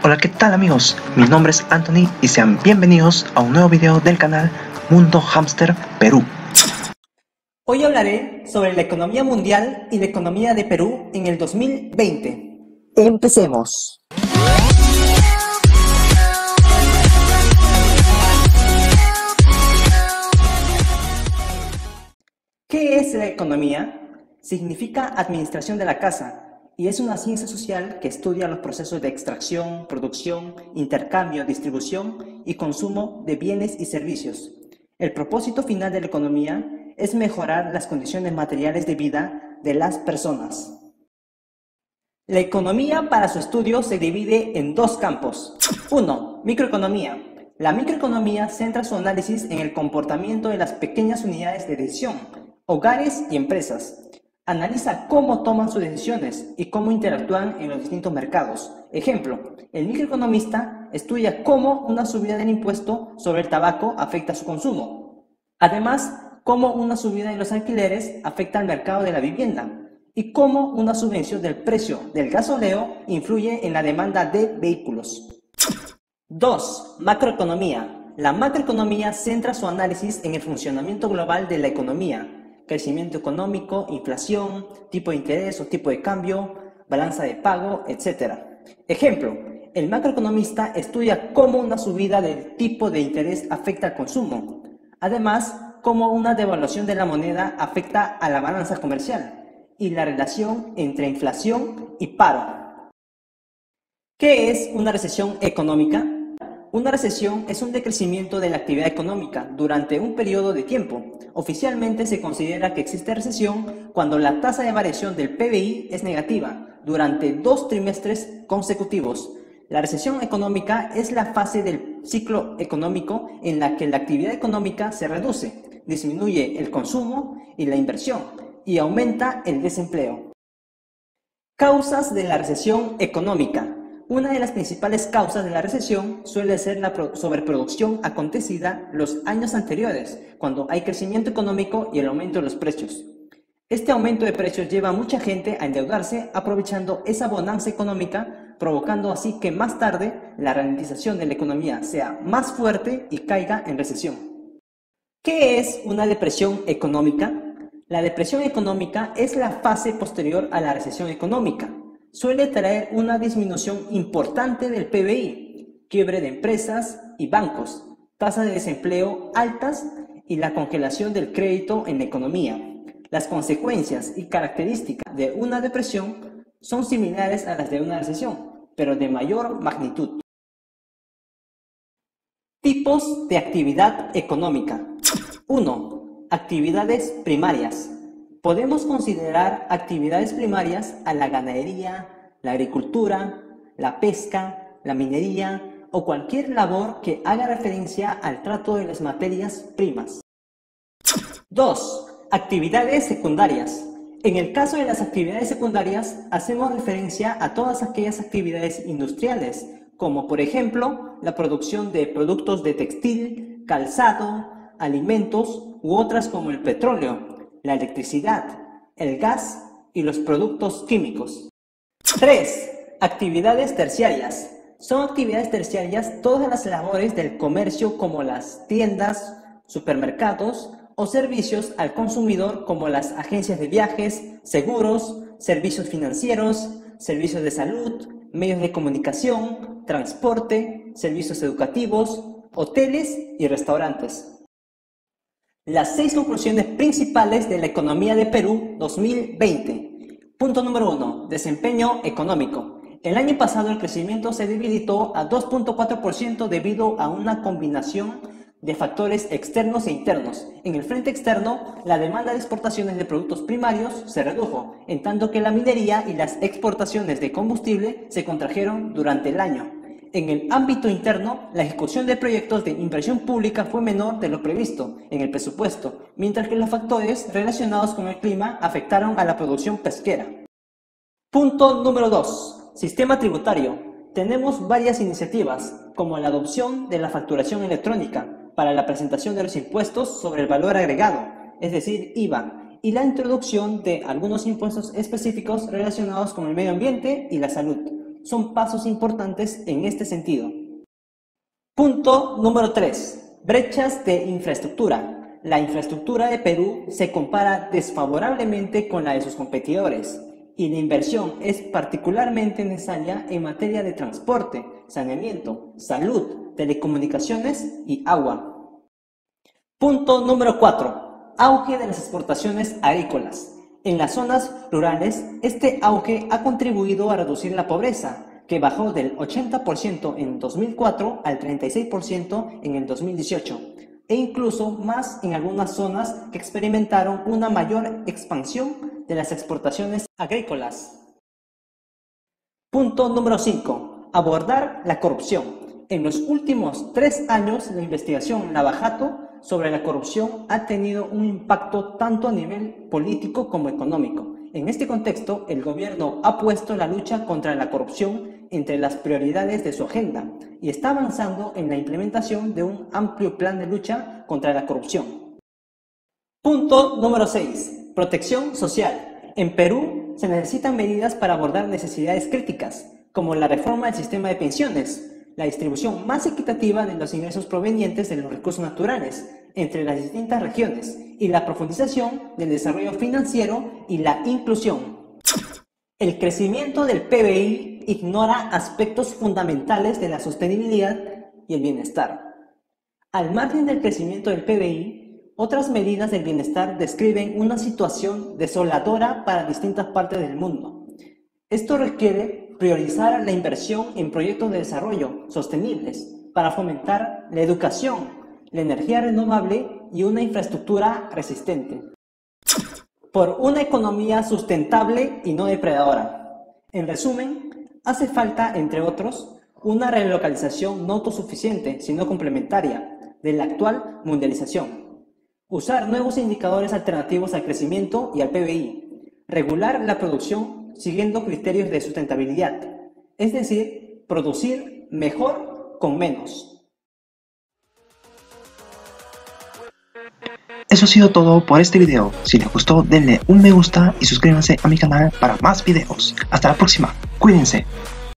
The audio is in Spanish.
Hola, ¿qué tal amigos? Mi nombre es Anthony y sean bienvenidos a un nuevo video del canal Mundo Hámster Perú. Hoy hablaré sobre la economía mundial y la economía de Perú en el 2020. Empecemos. ¿Qué es la economía? Significa administración de la casa y es una ciencia social que estudia los procesos de extracción, producción, intercambio, distribución y consumo de bienes y servicios. El propósito final de la economía es mejorar las condiciones materiales de vida de las personas. La economía para su estudio se divide en dos campos. 1. Microeconomía. La microeconomía centra su análisis en el comportamiento de las pequeñas unidades de decisión, hogares y empresas. Analiza cómo toman sus decisiones y cómo interactúan en los distintos mercados. Ejemplo, el microeconomista estudia cómo una subida del impuesto sobre el tabaco afecta su consumo. Además, cómo una subida de los alquileres afecta al mercado de la vivienda y cómo una subvención del precio del gasóleo influye en la demanda de vehículos. 2. Macroeconomía. La macroeconomía centra su análisis en el funcionamiento global de la economía. Crecimiento económico, inflación, tipo de interés o tipo de cambio, balanza de pago, etc. Ejemplo, el macroeconomista estudia cómo una subida del tipo de interés afecta al consumo. Además, cómo una devaluación de la moneda afecta a la balanza comercial y la relación entre inflación y paro. ¿Qué es una recesión económica? Una recesión es un decrecimiento de la actividad económica durante un periodo de tiempo. Oficialmente se considera que existe recesión cuando la tasa de variación del PBI es negativa durante 2 trimestres consecutivos. La recesión económica es la fase del ciclo económico en la que la actividad económica se reduce, disminuye el consumo y la inversión y aumenta el desempleo. Causas de la recesión económica. Una de las principales causas de la recesión suele ser la sobreproducción acontecida los años anteriores, cuando hay crecimiento económico y el aumento de los precios. Este aumento de precios lleva a mucha gente a endeudarse aprovechando esa bonanza económica, provocando así que más tarde la ralentización de la economía sea más fuerte y caiga en recesión. ¿Qué es una depresión económica? La depresión económica es la fase posterior a la recesión económica. Suele traer una disminución importante del PBI, quiebre de empresas y bancos, tasas de desempleo altas y la congelación del crédito en la economía. Las consecuencias y características de una depresión son similares a las de una recesión, pero de mayor magnitud. Tipos de actividad económica. 1. Actividades primarias. Podemos considerar actividades primarias a la ganadería, la agricultura, la pesca, la minería o cualquier labor que haga referencia al trato de las materias primas. 2. Actividades secundarias. En el caso de las actividades secundarias, hacemos referencia a todas aquellas actividades industriales, como por ejemplo la producción de productos de textil, calzado, alimentos u otras como el petróleo, la electricidad, el gas y los productos químicos. 3. Actividades terciarias. Son actividades terciarias todas las labores del comercio como las tiendas, supermercados o servicios al consumidor como las agencias de viajes, seguros, servicios financieros, servicios de salud, medios de comunicación, transporte, servicios educativos, hoteles y restaurantes. Las 6 conclusiones principales de la economía de Perú 2020. Punto número 1. Desempeño económico. El año pasado el crecimiento se debilitó a 2.4% debido a una combinación de factores externos e internos. En el frente externo, la demanda de exportaciones de productos primarios se redujo, en tanto que la minería y las exportaciones de combustible se contrajeron durante el año. En el ámbito interno, la ejecución de proyectos de inversión pública fue menor de lo previsto en el presupuesto, mientras que los factores relacionados con el clima afectaron a la producción pesquera. Punto número 2. Sistema tributario. Tenemos varias iniciativas, como la adopción de la facturación electrónica para la presentación de los impuestos sobre el valor agregado, es decir, IVA, y la introducción de algunos impuestos específicos relacionados con el medio ambiente y la salud. son pasos importantes en este sentido. Punto número 3. Brechas de infraestructura. La infraestructura de Perú se compara desfavorablemente con la de sus competidores y la inversión es particularmente necesaria en materia de transporte, saneamiento, salud, telecomunicaciones y agua. Punto número 4. Auge de las exportaciones agrícolas. En las zonas rurales, este auge ha contribuido a reducir la pobreza, que bajó del 80% en 2004 al 36% en el 2018, e incluso más en algunas zonas que experimentaron una mayor expansión de las exportaciones agrícolas. Punto número 5. Abordar la corrupción. En los últimos 3 años, la investigación Lavajato sobre la corrupción ha tenido un impacto tanto a nivel político como económico. En este contexto, el gobierno ha puesto la lucha contra la corrupción entre las prioridades de su agenda y está avanzando en la implementación de un amplio plan de lucha contra la corrupción. Punto número 6. Protección social. En Perú se necesitan medidas para abordar necesidades críticas, como la reforma del sistema de pensiones, la distribución más equitativa de los ingresos provenientes de los recursos naturales entre las distintas regiones y la profundización del desarrollo financiero y la inclusión. El crecimiento del PBI ignora aspectos fundamentales de la sostenibilidad y el bienestar. Al margen del crecimiento del PBI, otras medidas del bienestar describen una situación desoladora para distintas partes del mundo. Esto requiere priorizar la inversión en proyectos de desarrollo sostenibles para fomentar la educación, la energía renovable y una infraestructura resistente. Por una economía sustentable y no depredadora. En resumen, hace falta, entre otros, una relocalización no autosuficiente, sino complementaria, de la actual mundialización. Usar nuevos indicadores alternativos al crecimiento y al PBI. Regular la producción siguiendo criterios de sustentabilidad, es decir, producir mejor con menos. Eso ha sido todo por este video. Si les gustó, denle un me gusta y suscríbanse a mi canal para más videos. Hasta la próxima. Cuídense.